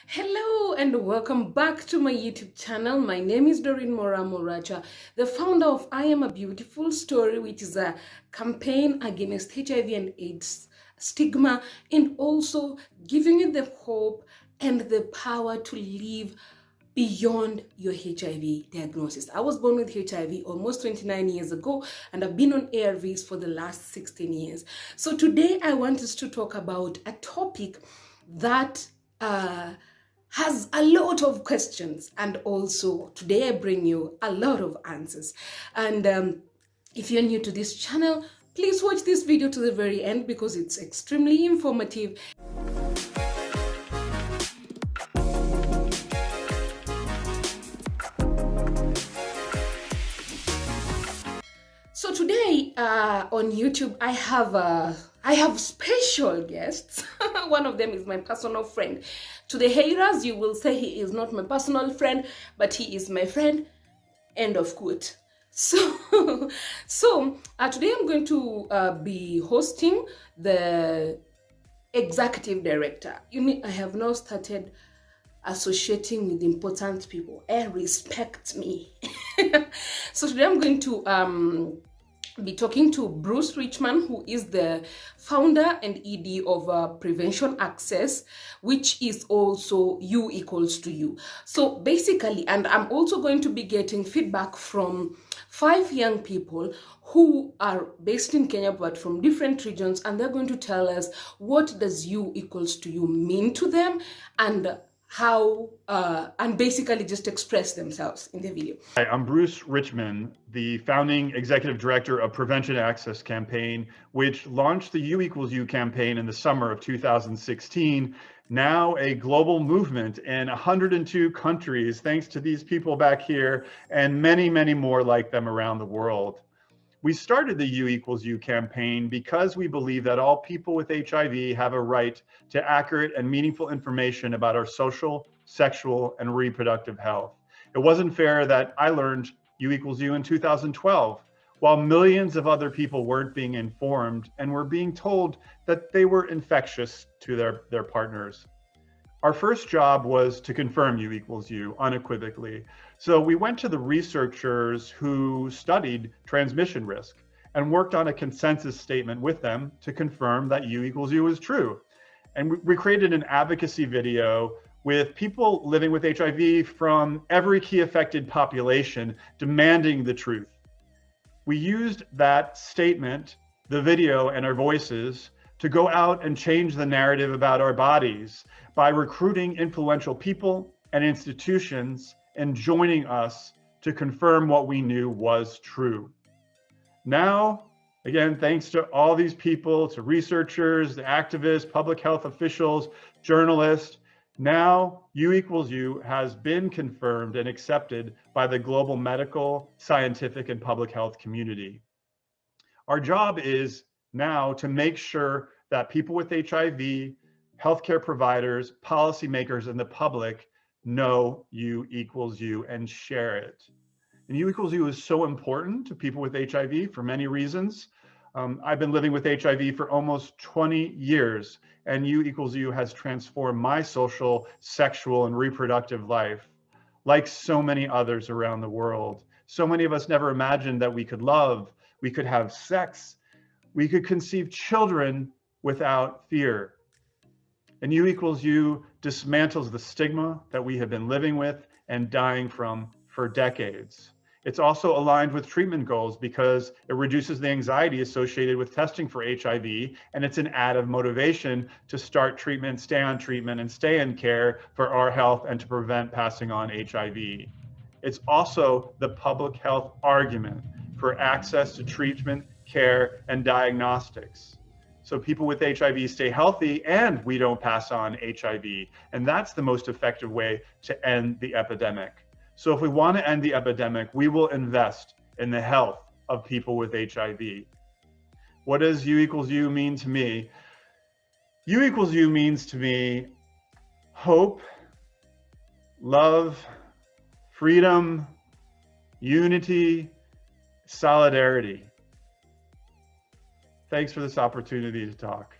Hello and welcome back to my YouTube channel. My name is Doreen Mora Moracha, the founder of I Am a Beautiful Story, which is a campaign against HIV and AIDS stigma and also giving you the hope and the power to live beyond your HIV diagnosis. I was born with HIV almost 29 years ago and I've been on ARVs for the last 16 years. So today I want us to talk about a topic that has a lot of questions, and also today I bring you a lot of answers. And if you're new to this channel, please watch this video to the very end because it's extremely informative. So today on YouTube, I have special guests. One of them is my personal friend. To the haters, you will say he is not my personal friend, but he is my friend. End of quote. So, today I'm going to be hosting the executive director. I have now started associating with important people. Respect me. So today I'm going to be talking to Bruce Richman, who is the founder and ED of Prevention Access, which is also U equals to U. So basically, and I'm also going to be getting feedback from 5 young people who are based in Kenya but from different regions, and they're going to tell us what does U equals to U mean to them and how and basically just express themselves in the video. Hi, I'm Bruce Richman, the founding executive director of Prevention Access Campaign, which launched the U equals U campaign in the summer of 2016, now a global movement in 102 countries, thanks to these people back here and many, many more like them around the world. We started the U equals U campaign because we believe that all people with HIV have a right to accurate and meaningful information about our social, sexual, and reproductive health. It wasn't fair that I learned U equals U in 2012, while millions of other people weren't being informed and were being told that they were infectious to their partners. Our first job was to confirm U equals U unequivocally. So we went to the researchers who studied transmission risk and worked on a consensus statement with them to confirm that U equals U is true. And we created an advocacy video with people living with HIV from every key affected population demanding the truth. We used that statement, the video, and our voices to go out and change the narrative about our bodies by recruiting influential people and institutions and joining us to confirm what we knew was true. Now, again, thanks to all these people, to researchers, the activists, public health officials, journalists, now U equals U has been confirmed and accepted by the global medical, scientific, and public health community. Our job is now to make sure that people with HIV, healthcare providers, policymakers, and the public know U equals U and share it. And U equals U is so important to people with HIV for many reasons. I've been living with HIV for almost 20 years, and U equals U has transformed my social, sexual, and reproductive life, like so many others around the world. So many of us never imagined that we could love, we could have sex, we could conceive children without fear. And U equals U dismantles the stigma that we have been living with and dying from for decades. It's also aligned with treatment goals because it reduces the anxiety associated with testing for HIV, and it's an added motivation to start treatment, stay on treatment, and stay in care for our health and to prevent passing on HIV. It's also the public health argument for access to treatment, care, and diagnostics. So people with HIV stay healthy and we don't pass on HIV. And that's the most effective way to end the epidemic. So if we want to end the epidemic, we will invest in the health of people with HIV. What does U equals U mean to me? U equals U means to me hope, love, freedom, unity, solidarity. Thanks for this opportunity to talk.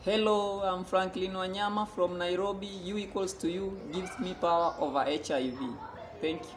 Hello, I'm Franklin Wanyama from Nairobi. U equals to U gives me power over HIV. Thank you.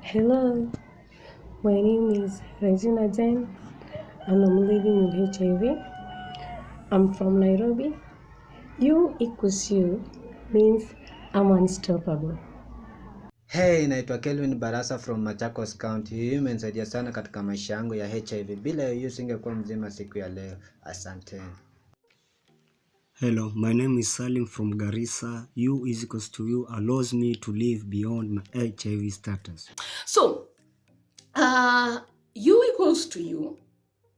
Hello, my name is Regina Jane and I'm living with HIV. I'm from Nairobi. U equals U means I'm unstoppable. Hey, naitwa Kelvin Barasa from Machakos County. Hii imenisaidia sana katika maisha yangu ya HIV. Bila hiyo singekuwa mzima siku ya leo. Asante. Hello, my name is Salim from Garissa. U is equals to U allows me to live beyond my HIV status. So, U equals to U.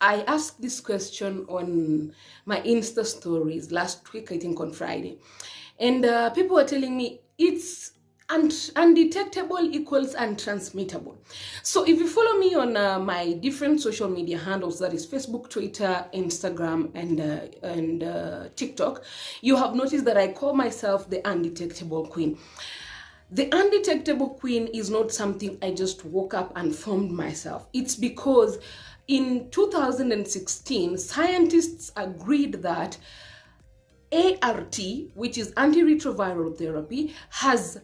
I asked this question on my Insta stories last week, I think on Friday. And people were telling me it's undetectable equals untransmittable. So if you follow me on my different social media handles, that is Facebook, Twitter, Instagram, and TikTok, you have noticed that I call myself the undetectable queen. The undetectable queen is not something I just woke up and formed myself. It's because in 2016, scientists agreed that ART, which is antiretroviral therapy, has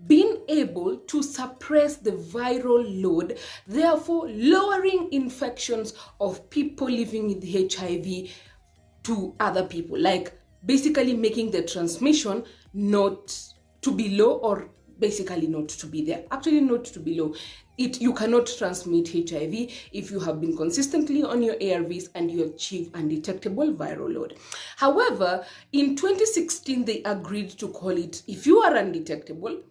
been able to suppress the viral load, therefore lowering infections of people living with HIV to other people, like basically making the transmission not to be low, or basically not to be there. Actually, not to be low. You cannot transmit HIV if you have been consistently on your ARVs and you achieve undetectable viral load. However, in 2016, they agreed to call it, if you are undetectable,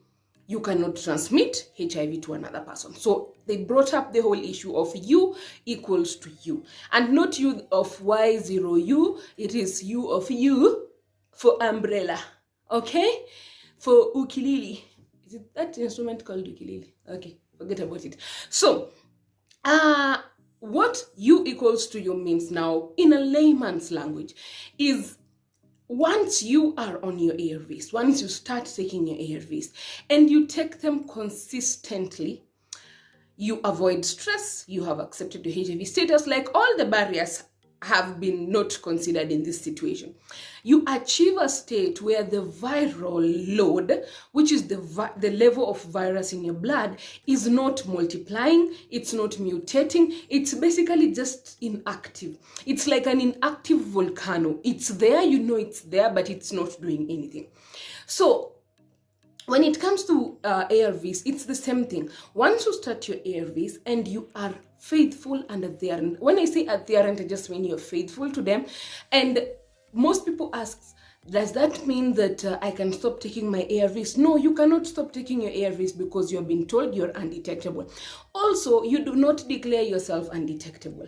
you cannot transmit HIV to another person. So they brought up the whole issue of U equals to U, and not U of Y0U, it is U of U for umbrella, okay? For ukulele. Is it that instrument called ukulele? Okay, forget about it. So, what U equals to U means now, in a layman's language, is once you are on your ARVs, once you start taking your ARVs, and you take them consistently, you avoid stress, you have accepted your HIV status, like all the barriers have been not considered in this situation. You achieve a state where the viral load, which is the level of virus in your blood, is not multiplying, it's not mutating, it's basically just inactive. It's like an inactive volcano. It's there, you know it's there, but it's not doing anything. So when it comes to ARVs, it's the same thing. Once you start your ARVs and you are faithful and adherent, when I say adherent, I just mean you're faithful to them. And most people ask, does that mean that I can stop taking my ARVs? No, you cannot stop taking your ARVs because you have been told you're undetectable. Also, you do not declare yourself undetectable.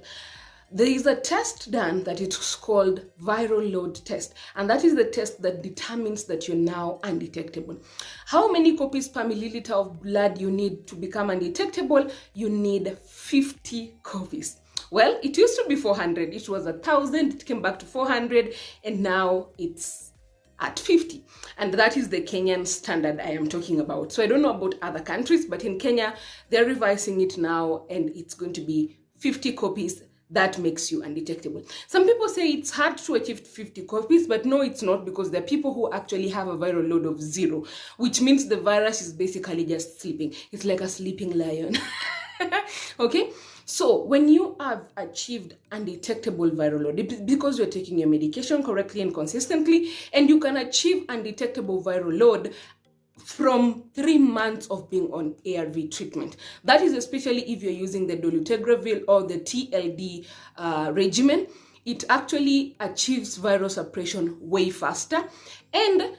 There is a test done that it's called viral load test, and that is the test that determines that you're now undetectable. How many copies per milliliter of blood you need to become undetectable? You need 50 copies. Well, it used to be 400. It was 1,000. It came back to 400, and now it's at 50. And that is the Kenyan standard I am talking about. So I don't know about other countries, but in Kenya, they're revising it now, and it's going to be 50 copies. That makes you undetectable. Some people say it's hard to achieve 50 copies, but no, it's not, because there are people who actually have a viral load of 0, which means the virus is basically just sleeping. It's like a sleeping lion. Okay? So when you have achieved undetectable viral load, because you're taking your medication correctly and consistently, and you can achieve undetectable viral load from 3 months of being on ARV treatment. That is especially if you're using the dolutegravir or the TLD regimen. It actually achieves viral suppression way faster. And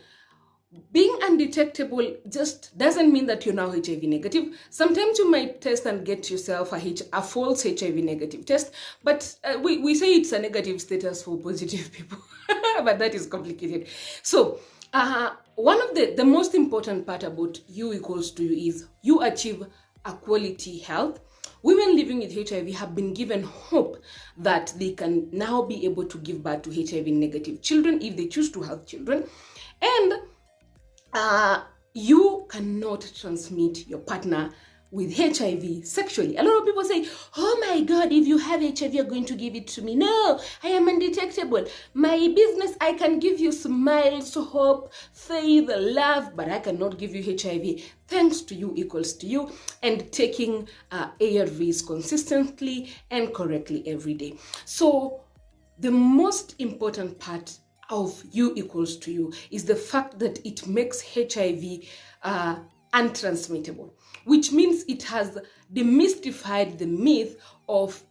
being undetectable just doesn't mean that you're now HIV negative. Sometimes you might test and get yourself a false HIV negative test, but we say it's a negative status for positive people, but that is complicated. So one of the most important part about U equals to U is you achieve a quality health. Women living with HIV have been given hope that they can now be able to give birth to HIV negative children if they choose to have children. And you cannot transmit your partner with HIV sexually. A lot of people say, oh my God, if you have HIV, you're going to give it to me. No, I am undetectable. My business, I can give you smiles, hope, faith, love, but I cannot give you HIV. Thanks to you equals to you, and taking ARVs consistently and correctly every day. So the most important part of you equals to you is the fact that it makes HIV untransmittable, which means it has demystified the myth of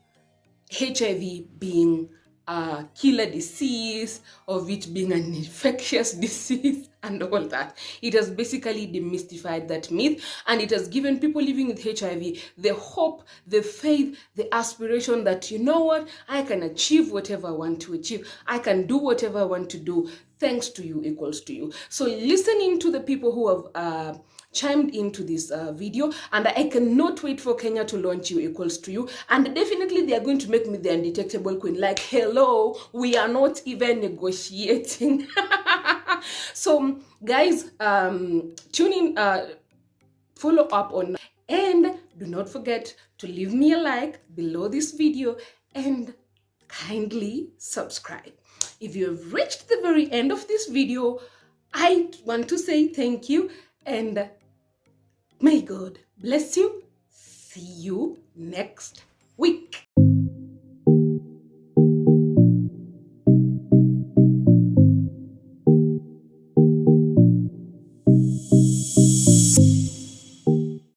HIV being a killer disease, of it being an infectious disease, and all that. It has basically demystified that myth, and it has given people living with HIV the hope, the faith, the aspiration that, you know what, I can achieve whatever I want to achieve. I can do whatever I want to do, thanks to you equals to you. So listening to the people who have chimed into this video, and I cannot wait for Kenya to launch you equals to you, and definitely they are going to make me the undetectable queen. Like, hello, we are not even negotiating. So guys, tune in, follow up on, and do not forget to leave me a like below this video and kindly subscribe. If you have reached the very end of this video, I want to say thank you, and may God bless you. See you next week.